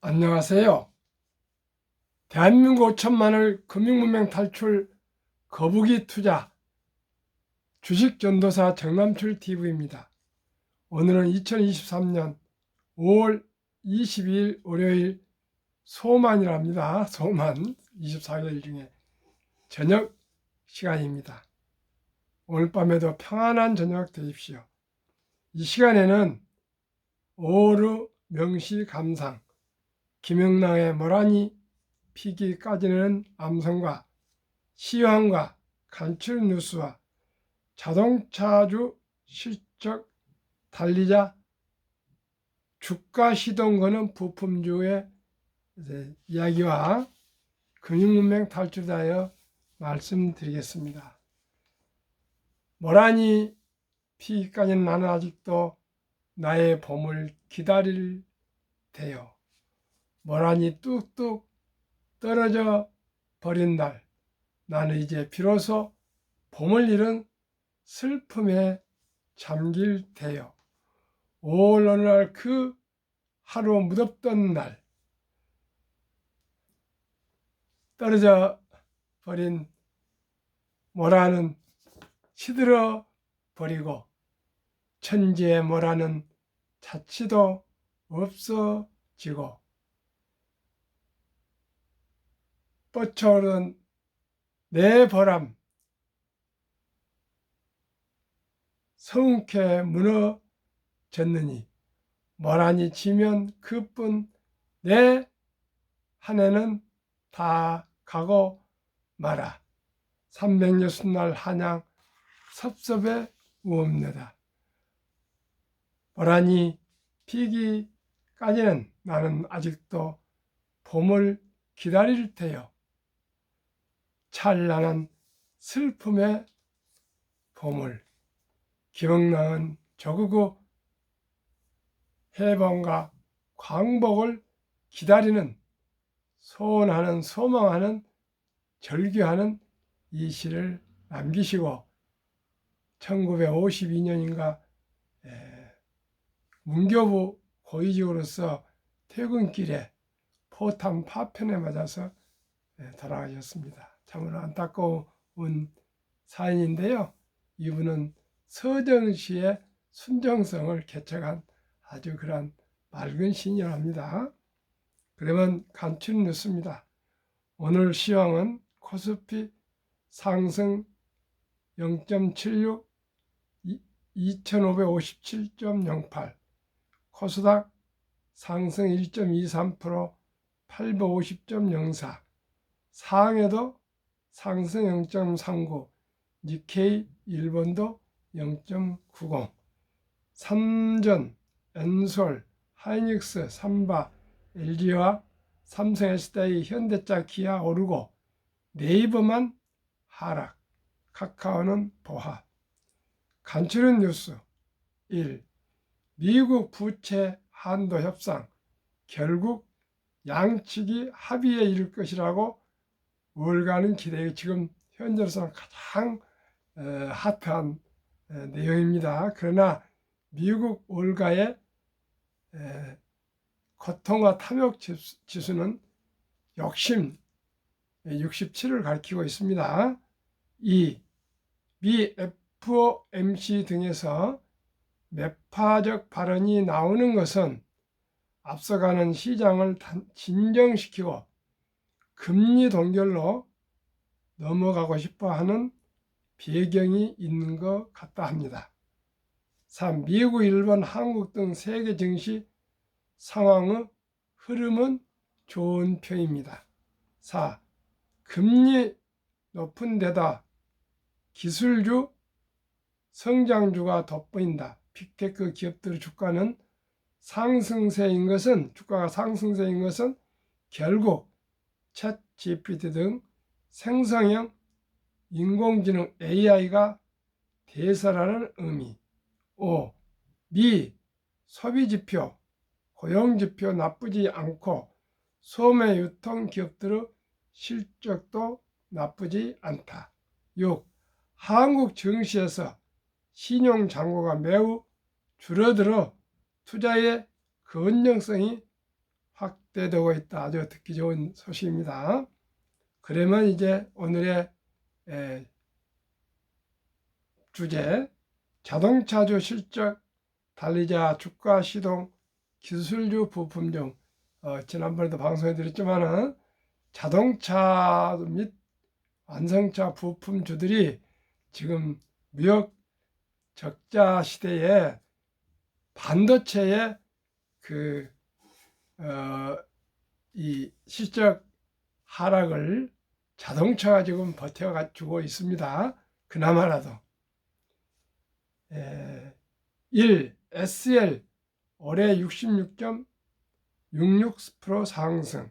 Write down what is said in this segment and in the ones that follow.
안녕하세요. 대한민국 5천만을 금융문명 탈출 거북이 투자 주식전도사 정남출 TV입니다. 오늘은 2023년 5월 22일 월요일 소만이랍니다. 소만 24일 중에 저녁 시간입니다. 오늘 밤에도 평안한 저녁 되십시오. 이 시간에는 오르 명시 감상 김영랑의 모라니 피기까지는 암성과 시황과 간추린 뉴스와 자동차주 실적 달리자 주가 시동 거는 부품주의 이야기와 금융문명 탈출에 대하여 말씀드리겠습니다. 모라니 피기까지는 나는 아직도 나의 봄을 기다릴 테요. 모란이 뚝뚝 떨어져 버린 날, 나는 이제 비로소 봄을 잃은 슬픔에 잠길 테요. 5월 어느 날 그 하루 무덥던 날, 떨어져 버린 모라는 시들어 버리고 천지의 모라는 자취도 없어지고 뻗쳐오른 내 보람 성케 무너졌느니 모란이 지면 그뿐 내 한 해는 다 가고 마라. 360날 한양 섭섭해 우옵니다. 모란이 피기까지는 나는 아직도 봄을 기다릴 테요. 찬란한 슬픔의 봄을 기억나은 조국의 해방과 광복을 기다리는 소원하는 소망하는 절규하는 이 시를 남기시고 1952년인가 문교부 고위직으로서 퇴근길에 포탄 파편에 맞아서 돌아가셨습니다. 참으로 안타까운 사연인데요. 이분은 서정시의 순정성을 개척한 아주 그런 맑은 시인이랍니다. 그러면 간추린 뉴스입니다. 오늘 시황은 코스피 상승 0.76 2557.08, 코스닥 상승 1.23% 850.04, 상해도 상승 0.39, 니케이 일본도 0.90, 삼전, 엔솔, 하이닉스, 삼바, LG와 삼성, SDI, 현대차, 기아 오르고 네이버만 하락, 카카오는 보합. 간추린 뉴스 1. 미국 부채 한도 협상 결국 양측이 합의에 이를 것이라고 월가는 기대해 지금 현재로서는 가장 핫한 내용입니다. 그러나 미국 월가의 고통과 탐욕 지수는 욕심 67을 가리키고 있습니다. 2. 미 FOMC 등에서 매파적 발언이 나오는 것은 앞서가는 시장을 진정시키고 금리 동결로 넘어가고 싶어 하는 배경이 있는 것 같다 합니다. 3. 미국, 일본, 한국 등 세계 증시 상황의 흐름은 좋은 편입니다. 4. 금리 높은 데다 기술주, 성장주가 돋보인다. 빅테크 기업들의 주가가 상승세인 것은 결국 챗 GPT 등 생성형 인공지능 AI가 대세라는 의미. 5. 미 소비지표, 고용지표 나쁘지 않고 소매 유통 기업들의 실적도 나쁘지 않다. 6. 한국 증시에서 신용 잔고가 매우 줄어들어 투자의 건전성이 확대되고 있다. 아주 듣기 좋은 소식입니다. 그러면 이제 오늘의 주제, 자동차주 실적 달리자 주가 시동 기술주 부품 중 지난번에도 방송해 드렸지만은 자동차 및 완성차 부품주들이 지금 무역 적자 시대에 반도체의 이 실적 하락을 자동차가 지금 버텨주고 있습니다. 그나마라도. 1. SL 올해 66.66% 상승,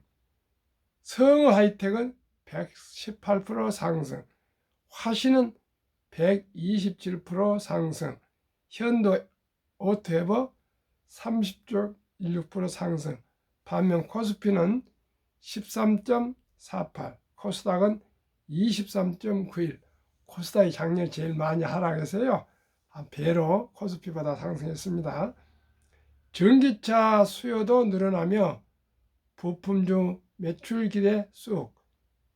성우 하이텍은 118% 상승, 화신은 127% 상승, 현도 오토에버 30.16% 상승. 반면 코스피는 13.48, 코스닥은 23.91. 코스닥이 작년 제일 많이 하락해서요, 한 배로 코스피보다 상승했습니다. 전기차 수요도 늘어나며 부품주 매출 기대 쑥,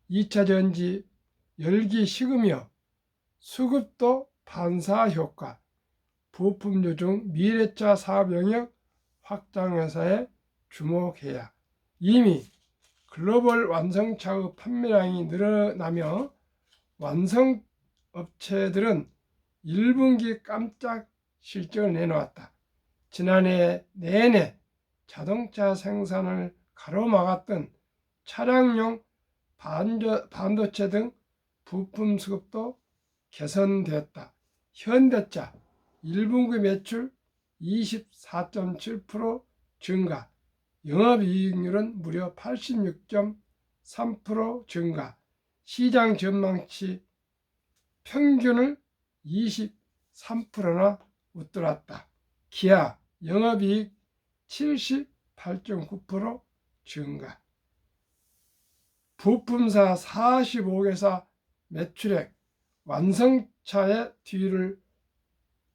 2차 전지 열기 식으며 수급도 반사 효과, 부품주 중 미래차 사업 영역 확장 회사에 주목해야. 이미 글로벌 완성차의 판매량이 늘어나며 완성업체들은 1분기 깜짝 실적을 내놓았다. 지난해 내내 자동차 생산을 가로막았던 차량용 반도체 등 부품 수급도 개선되었다. 현대차 1분기 매출 24.7% 증가, 영업이익률은 무려 86.3% 증가, 시장 전망치 평균을 23%나 웃돌았다. 기아 영업이익 78.9% 증가. 부품사 45개사 매출액, 완성차의 뒤를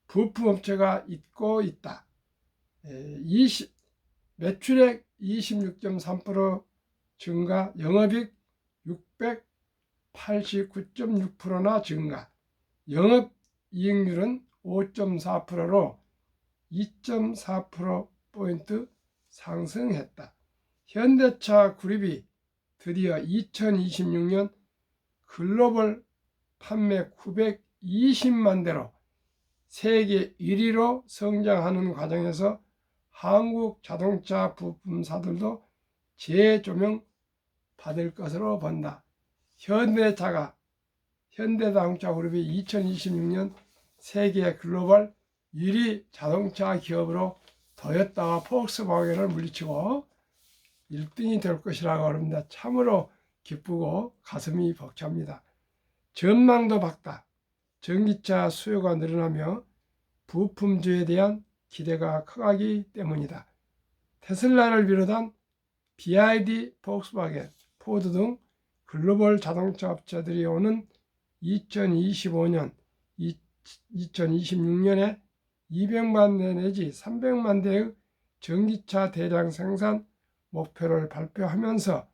부품업체가 잇고 있다. 매출액 26.3% 증가, 영업이익 689.6%나 증가, 영업이익률은 5.4%로 2.4%포인트 상승했다. 현대차 그룹이 드디어 2026년 글로벌 판매 920만 대로 세계 1위로 성장하는 과정에서 한국 자동차 부품사들도 재조명 받을 것으로 본다. 현대자동차 그룹이 2026년 세계 글로벌 1위 자동차 기업으로 토요타와 폭스바겐을 물리치고 1등이 될 것이라고 합니다. 참으로 기쁘고 가슴이 벅찹니다. 전망도 밝다. 전기차 수요가 늘어나며 부품주에 대한 기대가 커가기 때문이다. 테슬라를 비롯한 BYD, 폭스바겐, 포드 등 글로벌 자동차 업체들이 오는 2025년, 2026년에 200만 대 내지 300만 대의 전기차 대량 생산 목표를 발표하면서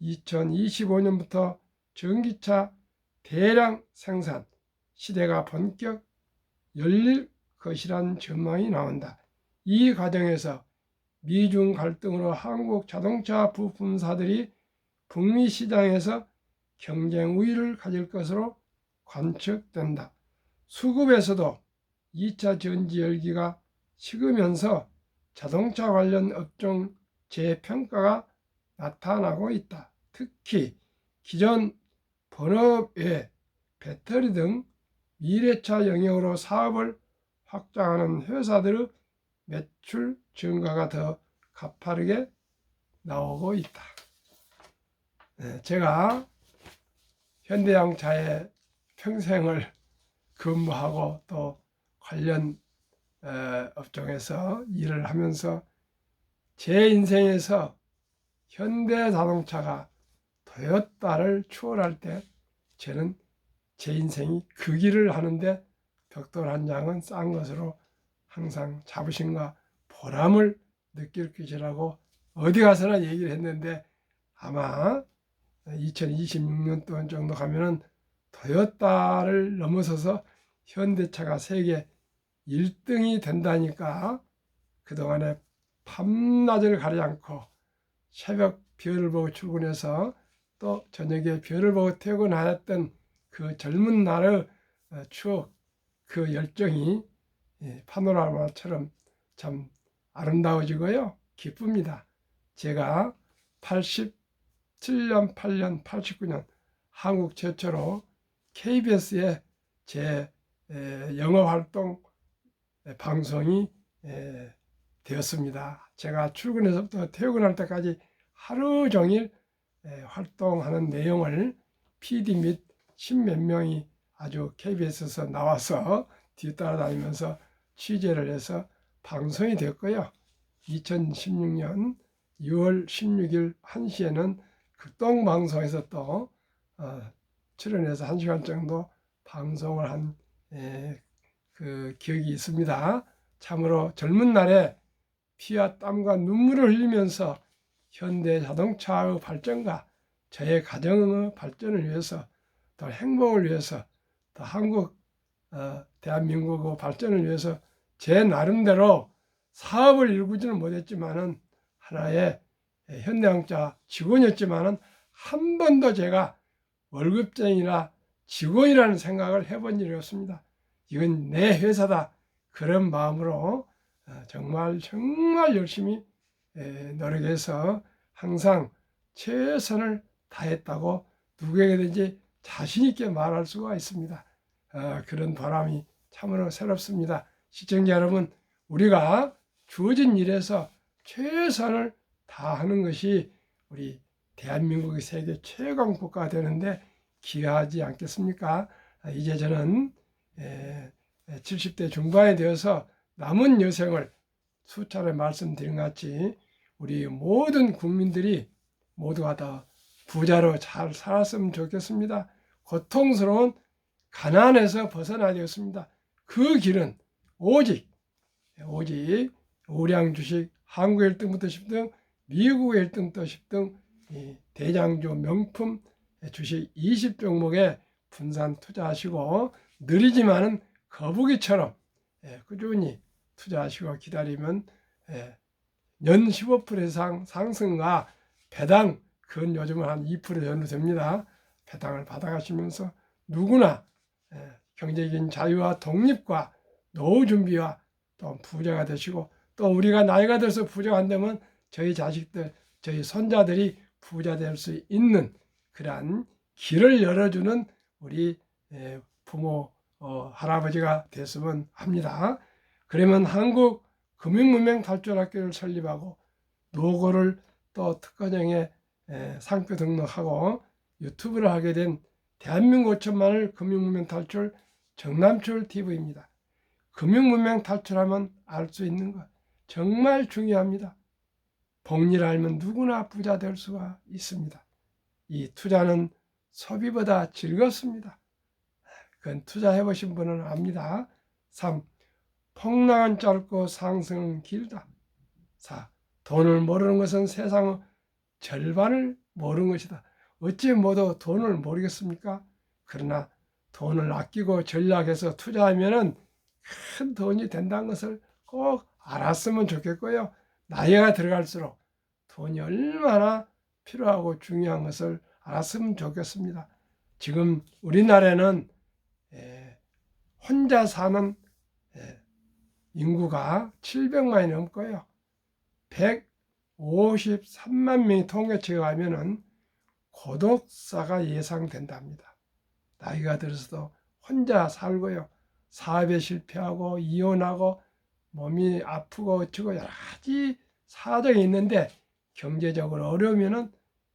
2025년부터 전기차 대량 생산 시대가 본격 열릴 것이란 전망이 나온다. 이 과정에서 미중 갈등으로 한국 자동차 부품사들이 북미 시장에서 경쟁 우위를 가질 것으로 관측된다. 수급에서도 2차 전지 열기가 식으면서 자동차 관련 업종 재평가가 나타나고 있다. 특히 기존 본업 외 배터리 등 미래차 영역으로 사업을 확장하는 회사들의 매출 증가가 더 가파르게 나오고 있다. 제가 현대자동차에 평생을 근무하고 또 관련 업종에서 일을 하면서 제 인생에서 현대자동차가 토요타를 추월할 때 저는 제 인생이 그 길을 하는데 벽돌 한 장은 싼 것으로 항상 자부심과 보람을 느낄 것이라고 어디 가서나 얘기를 했는데 아마 2026년 정도 가면은 토요타를 넘어서서 현대차가 세계 1등이 된다니까 그동안에 밤낮을 가리지 않고 새벽 별을 보고 출근해서 또 저녁에 별을 보고 퇴근하였던 그 젊은 날의 추억, 그 열정이 파노라마처럼 참 아름다워지고요. 기쁩니다. 제가 87년, 8년, 89년 한국 최초로 KBS에 제 영어활동 방송이 되었습니다. 제가 출근해서부터 퇴근할 때까지 하루 종일 활동하는 내용을 PD 및 십몇 명이 아주 KBS에서 나와서 뒤따라다니면서 취재를 해서 방송이 됐고요. 2016년 6월 16일 1시에는 극동방송에서 또 출연해서 1시간 정도 방송을 한 그 기억이 있습니다. 참으로 젊은 날에 피와 땀과 눈물을 흘리면서 현대자동차의 발전과 저의 가정의 발전을 위해서 더 행복을 위해서 더 한국 대한민국의 발전을 위해서 제 나름대로 사업을 일구지는 못했지만은 하나의 현대자동차 직원이었지만은 한 번도 제가 월급쟁이나 직원이라는 생각을 해본 일이 없습니다. 이건 내 회사다 그런 마음으로 정말 열심히 노력해서 항상 최선을 다했다고 누구에게든지 자신 있게 말할 수가 있습니다. 그런 보람이 참으로 새롭습니다. 시청자 여러분, 우리가 주어진 일에서 최선을 다하는 것이 우리 대한민국이 세계 최강 국가가 되는데 기여하지 않겠습니까? 이제 저는 70대 중반이 되어서 남은 여생을 수차례 말씀드린 것 같이 우리 모든 국민들이 모두가 다 부자로 잘 살았으면 좋겠습니다. 고통스러운 가난에서 벗어나야 되겠습니다. 그 길은 오직 우량 주식 한국 1등부터 10등, 미국 1등부터 10등 대장주 명품 주식 20종목에 분산 투자하시고 느리지만은 거북이처럼 꾸준히 투자하시고 기다리면 연 15% 이상 상승과 배당 그건 요즘은 한 2% 정도 됩니다. 배당을 받아가시면서 누구나 경제적인 자유와 독립과 노후 준비와 또 부자가 되시고 또 우리가 나이가 들어서 부자가 안 되면 저희 자식들, 저희 손자들이 부자 될 수 있는 그러한 길을 열어주는 우리 부모, 할아버지가 됐으면 합니다. 그러면 한국 금융문명 탈출학교를 설립하고 노고를 또 특허정에 상표 등록하고 유튜브를 하게 된 대한민국 5천만을 금융문명 탈출 정남출 TV입니다. 금융문명 탈출하면 알 수 있는 것 정말 중요합니다. 복리를 알면 누구나 부자 될 수가 있습니다. 이 투자는 소비보다 즐겁습니다. 그건 투자해 보신 분은 압니다. 3. 폭락은 짧고 상승은 길다. 4. 돈을 모르는 것은 세상의 절반을 모르는 것이다. 어찌 모두 돈을 모르겠습니까? 그러나 돈을 아끼고 전략해서 투자하면 큰 돈이 된다는 것을 꼭 알았으면 좋겠고요. 나이가 들어갈수록 돈이 얼마나 필요하고 중요한 것을 알았으면 좋겠습니다. 지금 우리나라에는 혼자 사는 인구가 700만이 넘고요. 153만 명이 통계치에 가면은 고독사가 예상된답니다. 나이가 들어서도 혼자 살고요. 사업에 실패하고 이혼하고 몸이 아프고 어쩌고 여러 가지 사정이 있는데 경제적으로 어려우면은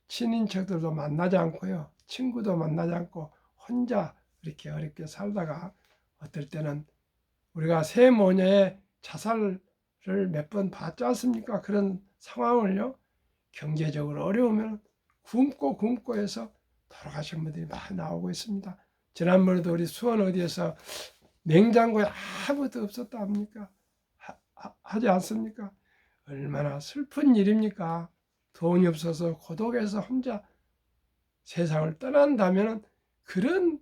친인척들도 만나지 않고요. 친구도 만나지 않고 혼자 이렇게 어렵게 살다가 어떨 때는 우리가 세모녀의 자살을 몇 번 봤지 않습니까? 그런 상황을요. 경제적으로 어려우면 굶고 해서 돌아가신 분들이 많이 나오고 있습니다. 지난번에도 우리 수원 어디에서 냉장고에 아무것도 없었다 합니까? 하지 않습니까? 얼마나 슬픈 일입니까? 돈이 없어서 고독해서 혼자 세상을 떠난다면 그런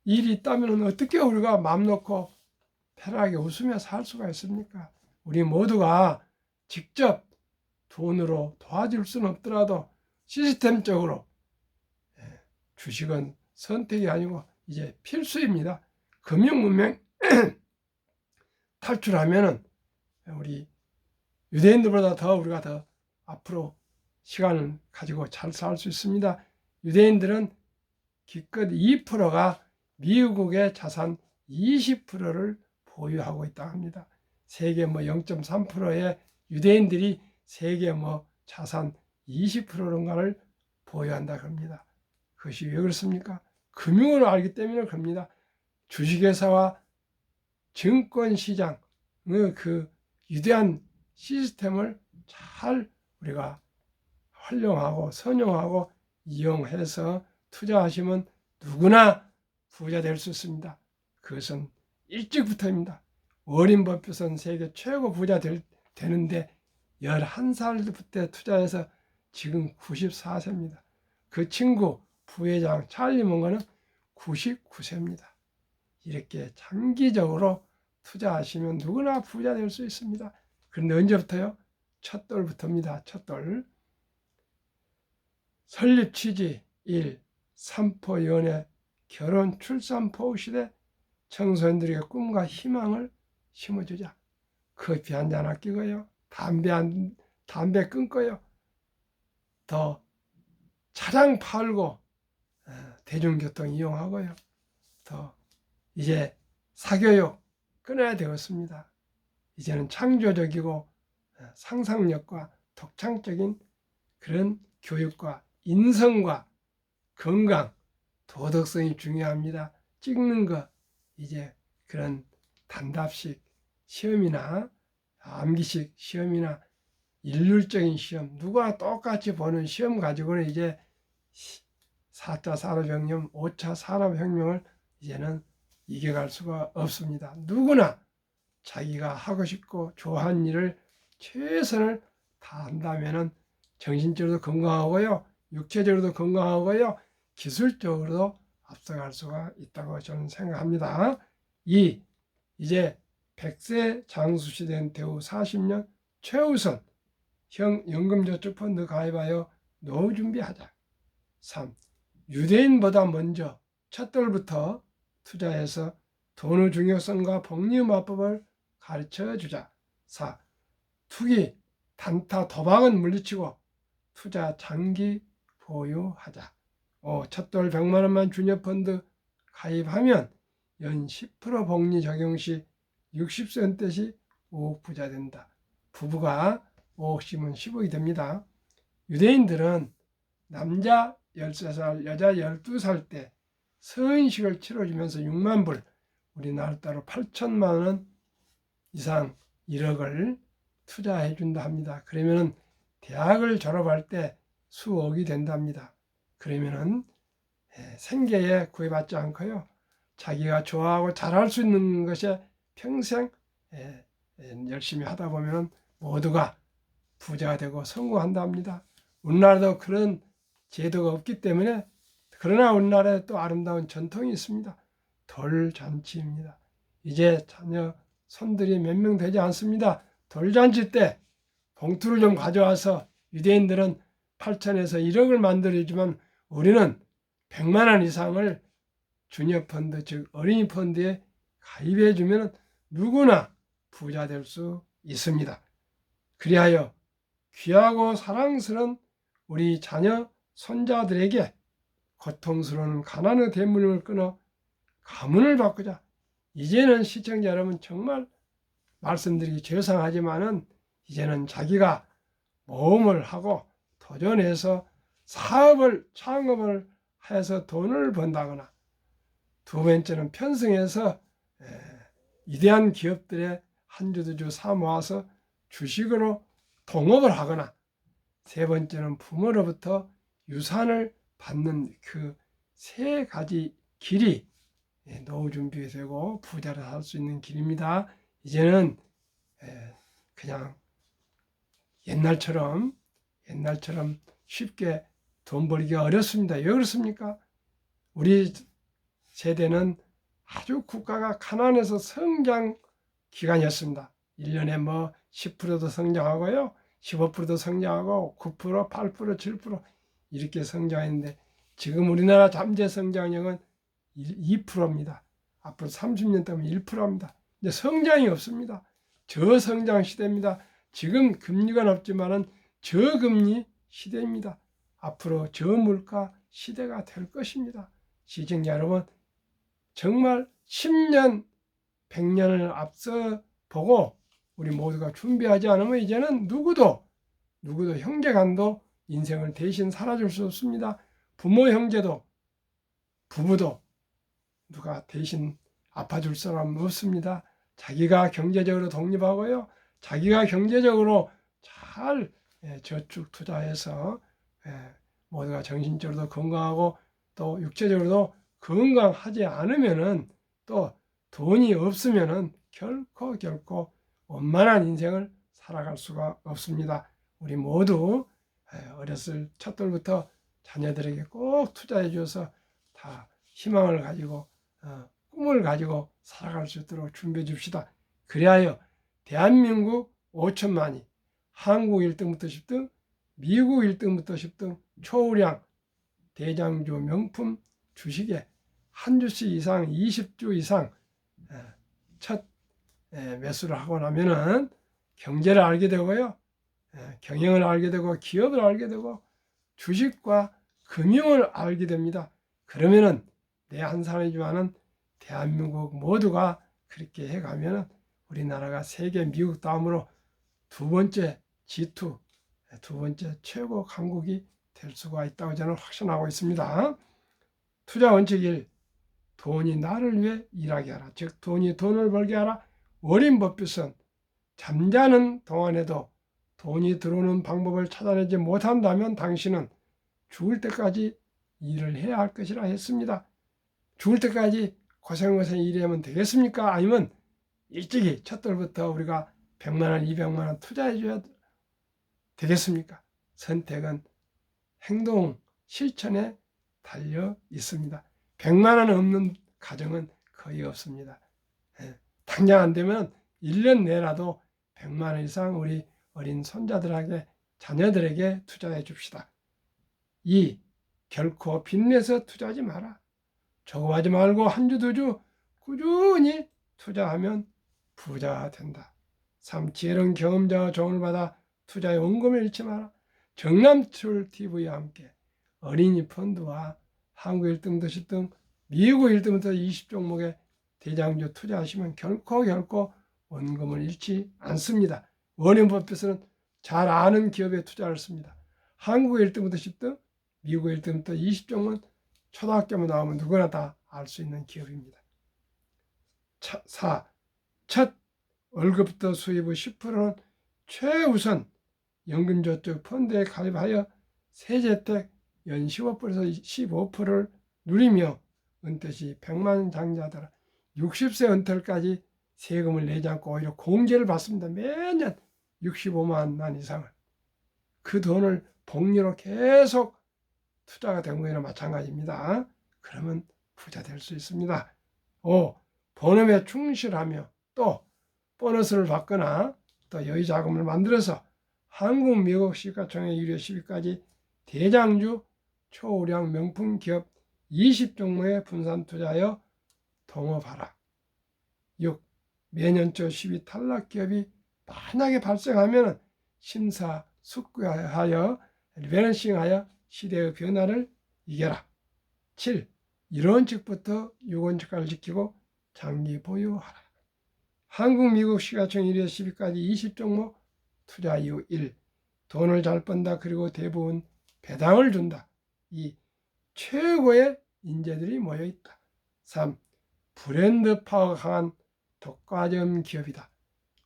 일이 있다면 어떻게 우리가 마음 놓고 편하게 웃으며 살 수가 있습니까? 우리 모두가 직접 돈으로 도와줄 수는 없더라도 시스템적으로 주식은 선택이 아니고 이제 필수입니다. 금융문명 탈출하면은 우리 유대인들보다 더 우리가 더 앞으로 시간을 가지고 잘 살 수 있습니다. 유대인들은 기껏 2%가 미국의 자산 20%를 보유하고 있다고 합니다. 세계 0.3%의 유대인들이 세계 자산 20%인가를 보유한다고 합니다. 그것이 왜 그렇습니까? 금융을 알기 때문에 그럽니다. 주식회사와 증권시장의 그 위대한 시스템을 잘 우리가 활용하고 선용하고 이용해서 투자하시면 누구나 부자 될 수 있습니다. 그것은 일찍부터입니다. 워린 버핏은 세계 최고 부자 되는데 11살부터 투자해서 지금 94세입니다. 그 친구 부회장 찰리 몽거는 99세입니다. 이렇게 장기적으로 투자하시면 누구나 부자 될 수 있습니다. 그런데 언제부터요? 첫 돌부터입니다. 첫 돌. 설립 취지 1. 삼포 연애 결혼 출산 포 시대 청소년들에게 꿈과 희망을 심어주자. 커피 한잔 아끼고요. 담배 끊고요. 더 차량 팔고 대중교통 이용하고요. 더 이제 사교육 끊어야 되었습니다. 이제는 창조적이고 상상력과 독창적인 그런 교육과 인성과 건강, 도덕성이 중요합니다. 찍는 거 이제 그런 단답식 시험이나 암기식 시험이나 일률적인 시험, 누가 똑같이 보는 시험 가지고는 이제 4차 산업혁명, 5차 산업혁명을 이제는 이겨갈 수가 없습니다. 누구나 자기가 하고 싶고 좋아하는 일을 최선을 다한다면 정신적으로도 건강하고요, 육체적으로도 건강하고요, 기술적으로도 앞서갈 수가 있다고 저는 생각합니다. 이제 100세 장수시 된 대후 40년 최우선 연금저축펀드 가입하여 노후 준비하자. 3. 유대인보다 먼저 첫돌부터 투자해서 돈의 중요성과 복리마법을 가르쳐주자. 4. 투기, 단타, 도박은 물리치고 투자 장기 보유하자. 5. 첫돌 100만 원만 주녀펀드 가입하면 연 10% 복리 적용 시 60세 때시 5억 부자 된다. 부부가 5억씩은 10억이 됩니다. 유대인들은 남자 13살, 여자 12살 때 서인식을 치러주면서 6만 불, 우리나라 따로 8천만 원 이상 1억을 투자해 준다 합니다. 그러면 대학을 졸업할 때 수억이 된답니다. 그러면은 생계에 구애받지 않고요, 자기가 좋아하고 잘할 수 있는 것에 평생 열심히 하다 보면 모두가 부자가 되고 성공한다 합니다. 우리나라도 그런 제도가 없기 때문에, 그러나 우리나라에 또 아름다운 전통이 있습니다. 돌잔치입니다. 이제 자녀 손들이 몇 명 되지 않습니다. 돌잔치 때 봉투를 좀 가져와서, 유대인들은 8천에서 1억을 만들어주지만 우리는 100만 원 이상을 주니어펀드, 즉 어린이 펀드에 가입해 주면 누구나 부자 될 수 있습니다. 그리하여 귀하고 사랑스러운 우리 자녀 손자들에게 고통스러운 가난의 대물림을 끊어 가문을 바꾸자. 이제는 시청자 여러분, 정말 말씀드리기 죄송하지만은 이제는 자기가 모험을 하고 도전해서 사업을 창업을 해서 돈을 번다거나, 두 번째는 편승해서 위대한 기업들의 한 주 두 주 사 모아서 주식으로 동업을 하거나, 세 번째는 부모로부터 유산을 받는 그 세 가지 길이 노후 준비되고 부자를 할 수 있는 길입니다. 이제는 그냥 옛날처럼 쉽게 돈 벌기가 어렵습니다. 왜 그렇습니까? 우리 세대는 아주 국가가 가난해서 성장 기간이었습니다. 1년에 뭐 10%도 성장하고요. 15%도 성장하고 9%, 8%, 7% 이렇게 성장했는데 지금 우리나라 잠재 성장력은 2%입니다. 앞으로 30년 동안 1%입니다. 이제 성장이 없습니다. 저성장 시대입니다. 지금 금리가 높지만은 저금리 시대입니다. 앞으로 저물가 시대가 될 것입니다. 시청자 여러분, 정말 10년, 100년을 앞서 보고 우리 모두가 준비하지 않으면 이제는 누구도 형제간도 인생을 대신 살아줄 수 없습니다. 부모 형제도 부부도 누가 대신 아파줄 사람 없습니다. 자기가 경제적으로 독립하고요. 자기가 경제적으로 잘 저축 투자해서 모두가 정신적으로도 건강하고 또 육체적으로도 건강하지 않으면은 또 돈이 없으면은 결코 원만한 인생을 살아갈 수가 없습니다. 우리 모두 어렸을 첫돌부터 자녀들에게 꼭 투자해 주어서 다 희망을 가지고 꿈을 가지고 살아갈 수 있도록 준비해 줍시다. 그리하여 대한민국 5천만이 한국 1등부터 10등, 미국 1등부터 10등 초우량 대장주 명품 주식에 한 주씩 이상 20주 이상 첫 매수를 하고 나면은 경제를 알게 되고요. 경영을 알게 되고 기업을 알게 되고 주식과 금융을 알게 됩니다. 그러면은 내 한 사람이지만은 대한민국 모두가 그렇게 해가면은 우리나라가 세계 미국 다음으로 두 번째 G2, 두 번째 최고 강국이 될 수가 있다고 저는 확신하고 있습니다. 투자 원칙 1. 돈이 나를 위해 일하게 하라. 즉 돈이 돈을 벌게 하라. 워렌 버핏은 잠자는 동안에도 돈이 들어오는 방법을 찾아내지 못한다면 당신은 죽을 때까지 일을 해야 할 것이라 했습니다. 죽을 때까지 고생고생 일하면 되겠습니까? 아니면 일찍이 첫돌부터 우리가 100만 원, 200만 원 투자해 줘야 되겠습니까? 선택은 행동, 실천에 달려 있습니다. 100만 원 없는 가정은 거의 없습니다. 당장 안 되면 1년 내라도 100만 원 이상 우리 어린 손자들에게, 자녀들에게 투자해 줍시다. 2. 결코 빚내서 투자하지 마라. 조급하지 말고 한 주, 두 주 꾸준히 투자하면 부자가 된다. 3. 지혜로운 경험자와 조언을 받아 투자의 원금을 잃지 마라. 정남출 TV와 함께 어린이 펀드와 한국 1등부터 10등, 미국 1등부터 20종목에 대장주 투자하시면 결코 원금을 잃지 않습니다. 워렌 버핏은 잘 아는 기업에 투자를 씁니다. 한국 1등부터 10등, 미국 1등부터 20종은 초등학교만 나오면 누구나 다 알 수 있는 기업입니다. 4. 첫 월급부터 수입의 10%는 최우선 연금저축 펀드에 가입하여 세제택 연 15%에서 15%를 누리며 은퇴 시 100만 장자들 60세 은퇴까지 세금을 내지 않고 오히려 공제를 받습니다. 매년 65만 원 이상을. 그 돈을 복리로 계속 투자가 된 거나 마찬가지입니다. 그러면 부자 될 수 있습니다. 5. 본업에 충실하며 또 보너스를 받거나 또 여유 자금을 만들어서 한국, 미국 시가총액 1위 10위까지 대장주 초우량 명품 기업 20종목에 분산 투자하여 동업하라. 6. 매년초 10위 탈락 기업이 만약에 발생하면 심사숙고하여 리밸런싱하여 시대의 변화를 이겨라. 7. 1원칙부터 6원칙까지 지키고 장기 보유하라. 한국, 미국 시가총액 1위 10위까지 20종목 투자 이후 1. 돈을 잘 번다. 그리고 대부분 배당을 준다. 2. 최고의 인재들이 모여있다. 3. 브랜드 파워가 강한 독과점 기업이다.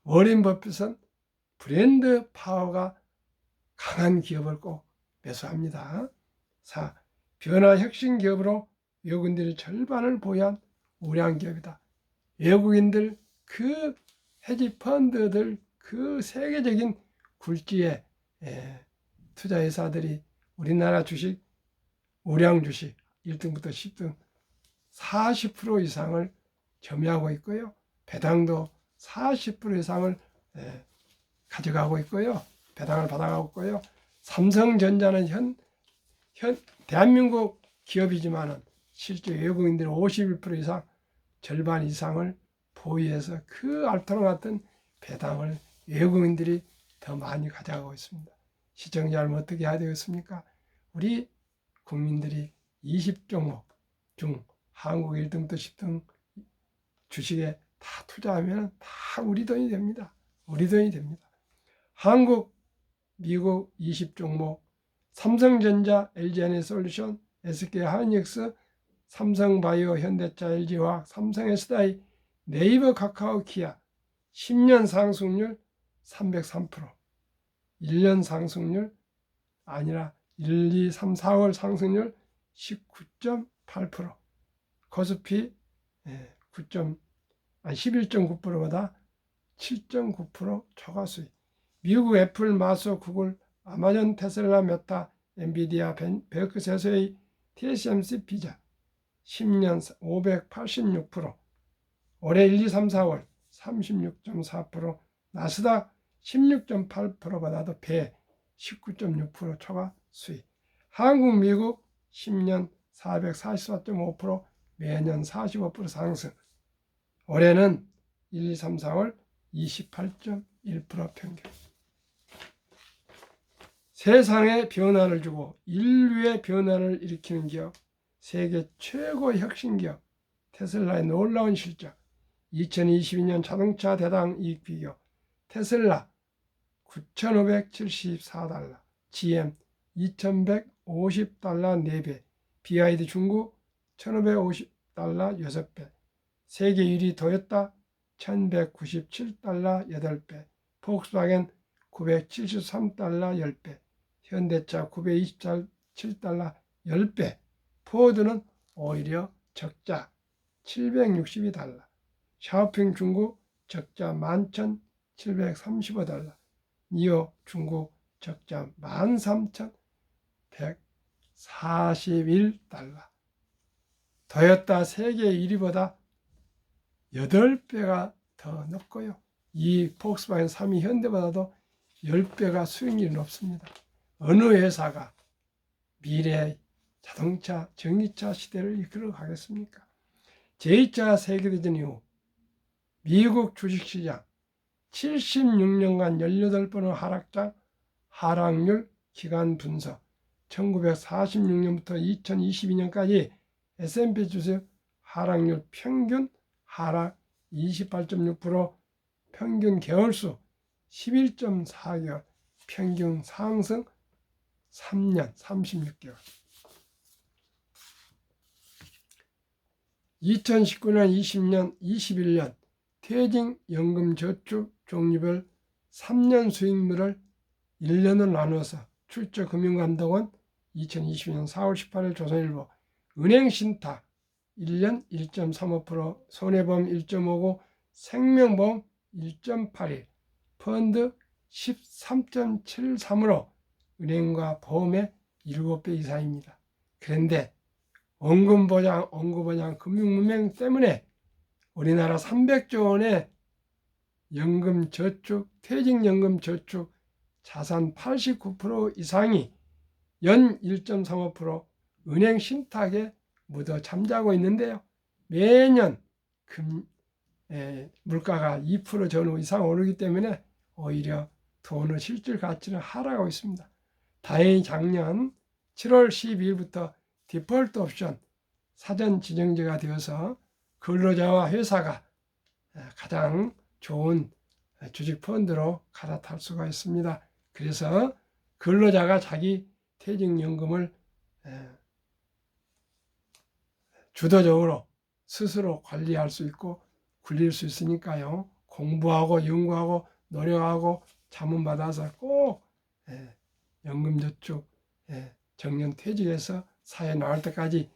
워렌 버핏은 브랜드 파워가 강한 기업을 꼭 매수합니다. 4. 변화 혁신 기업으로 외국인들의 절반을 보유한 우량 기업이다. 외국인들 그 헤지 펀드들 그 세계적인 굴지에 투자회사들이 우리나라 주식, 우량 주식 1등부터 10등 40% 이상을 점유하고 있고요. 배당도 40% 이상을 가져가고 있고요. 배당을 받아가고 있고요. 삼성전자는 대한민국 기업이지만은 실제 외국인들이 51% 이상, 절반 이상을 보유해서 그 알토론 같은 배당을 외국인들이 더 많이 가져가고 있습니다. 시청자는 어떻게 해야 되겠습니까? 우리 국민들이 20종목 중 한국 1등부터 10등 주식에 다 투자하면 다 우리 돈이 됩니다. 우리 돈이 됩니다. 한국, 미국 20종목, 삼성전자, LG에너지솔루션, SK하이닉스, 삼성바이오, 현대차, LG화학, 삼성SDI, 네이버, 카카오, 기아 10년 상승률 303%, 1년 상승률 아니라 1, 2, 3, 4월 상승률 19.8%, 코스피 11.9%보다 7.9% 초과 수익. 미국 애플, 마소, 구글, 아마존, 테슬라, 메타, 엔비디아, 베크세스의 TSMC, 비자 10년 586%, 올해 1, 2, 3, 4월 36.4%, 나스닥 16.8%보다도 배 19.6% 초과 수익. 한국, 미국 10년 444.5%, 매년 45% 상승. 올해는 1, 2, 3, 4월 28.1% 평균. 세상에 변화를 주고 인류의 변화를 일으키는 기업, 세계 최고 혁신 기업 테슬라의 놀라운 실적. 2022년 자동차 대당 이익 비교. 테슬라 9,574달러, GM 2,150달러 4배, BYD 중국 1,550달러 6배, 세계 1위 도요타 1,197달러 8배, 폭스바겐 973달러 10배, 현대차 927달러 10배, 포드는 오히려 적자 762달러, 샤오핑 중국 적자 11,735달러, 니오 중국 적자 13,141달러. 도요타 세계 1위보다 8배가 더 높고요. 이 폭스바겐 3위 현대보다도 10배가 수익률이 높습니다. 어느 회사가 미래의 자동차, 전기차 시대를 이끌어 가겠습니까? 제2차 세계대전 이후 미국 주식시장 76년간 18번의 하락률 기간 분석, 1946년부터 2022년까지 S&P 주식 하락률 평균 하락 28.6%, 평균 개월수 11.4개월, 평균 상승 3년 36개월. 2019년, 20년, 21년 퇴직연금저축 종류별 3년 수익률을 1년을 나누어서 출처금융감독원 2022년 4월 18일 조선일보, 은행신탁 1년 1.35%, 손해보험 1.59%, 생명보험 1.81%, 펀드 13.73으로 은행과 보험의 7배 이상입니다. 그런데 원금보장, 금융문맹 때문에 우리나라 300조 원의 연금저축, 퇴직연금저축 자산 89% 이상이 연 1.35% 은행 신탁에 묻어 잠자고 있는데요. 매년 물가가 2% 전후 이상 오르기 때문에 오히려 돈의 실질 가치는 하락하고 있습니다. 다행히 작년 7월 12일부터 디폴트 옵션 사전 지정제가 되어서 근로자와 회사가 가장 좋은 주식 펀드로 갈아탈 수가 있습니다. 그래서 근로자가 자기 퇴직연금을 주도적으로 스스로 관리할 수 있고 굴릴 수 있으니까요. 공부하고 연구하고 노력하고 자문받아서 꼭 연금저축 정년퇴직해서 사회 나올 때까지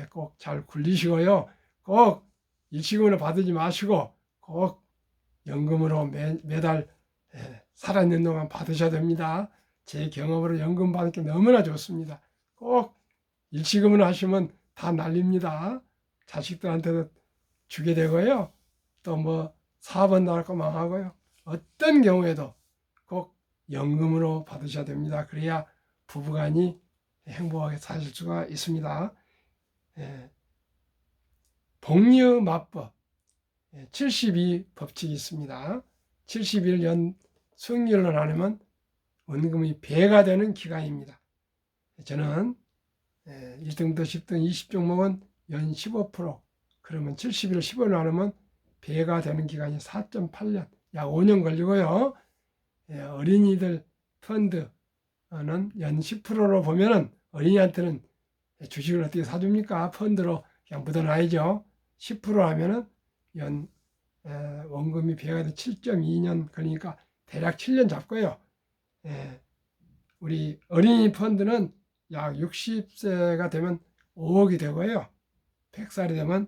꼭 잘 굴리시고요. 꼭 일시금으로 받지 마시고 꼭 연금으로 매달 살아있는 동안 받으셔야 됩니다. 제 경험으로 연금 받는 게 너무나 좋습니다. 꼭 일시금을 하시면 다 날립니다. 자식들한테도 주게 되고요. 또 뭐 사업은 나갈까 망하고요. 어떤 경우에도 꼭 연금으로 받으셔야 됩니다. 그래야 부부간이 행복하게 사실 수가 있습니다. 복리의마법 72 법칙이 있습니다. 71년 수익률로 나누면 원금이 배가 되는 기간입니다. 저는 1등부터 10등 20종목은 연 15%, 그러면 71을 15로 나누면 배가 되는 기간이 4.8년, 약 5년 걸리고요. 어린이들 펀드는 연 10%로 보면은 어린이한테는 주식을 어떻게 사줍니까? 펀드로 그냥 묻어놔야죠. 10% 하면은 연 원금이 배가 돼 7.2년 걸리니까 대략 7년 잡고요. 우리 어린이 펀드는 약 60세가 되면 5억이 되고요. 100살이 되면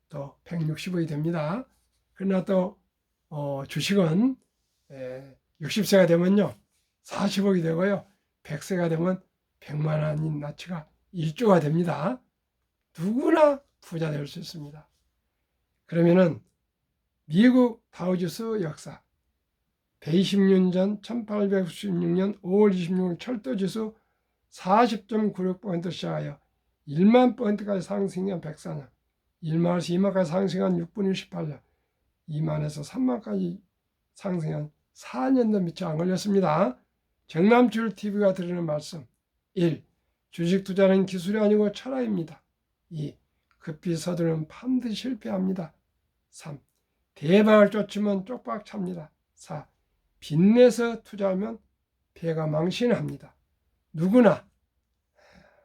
또 160억이 됩니다. 그러나 또 주식은 60세가 되면요 40억이 되고요. 100세가 되면 100만 원인 가치가 1조가 됩니다. 누구나 부자 될 수 있습니다. 그러면은 미국 다우지수 역사 120년 전 1896년 5월 26일 철도지수 40.96% 시작하여 1만 포인트까지 상승한 104년, 1만에서 2만까지 상승한 6분 18년, 2만에서 3만까지 상승한 4년도 미처 안 걸렸습니다. 정남출TV가 드리는 말씀 1. 주식 투자는 기술이 아니고 철학입니다. 2. 급히 서두르면 반드시 실패합니다. 3. 대박을 쫓으면 쪽박 찹니다. 4. 빚내서 투자하면 배가 망신합니다. 누구나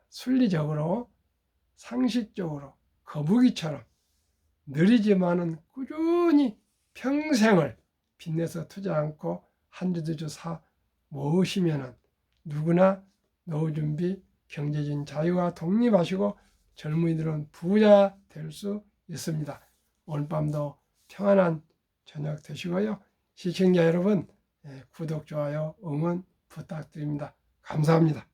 순리적으로 상식적으로 거북이처럼 느리지만은 꾸준히 평생을 빚내서 투자 않고 한두 두 주 사 모으시면은 누구나 노후 준비, 경제적인 자유와 독립하시고 젊은이들은 부자 될 수 있습니다. 오늘 밤도 평안한 저녁 되시고요. 시청자 여러분, 구독, 좋아요, 응원 부탁드립니다. 감사합니다.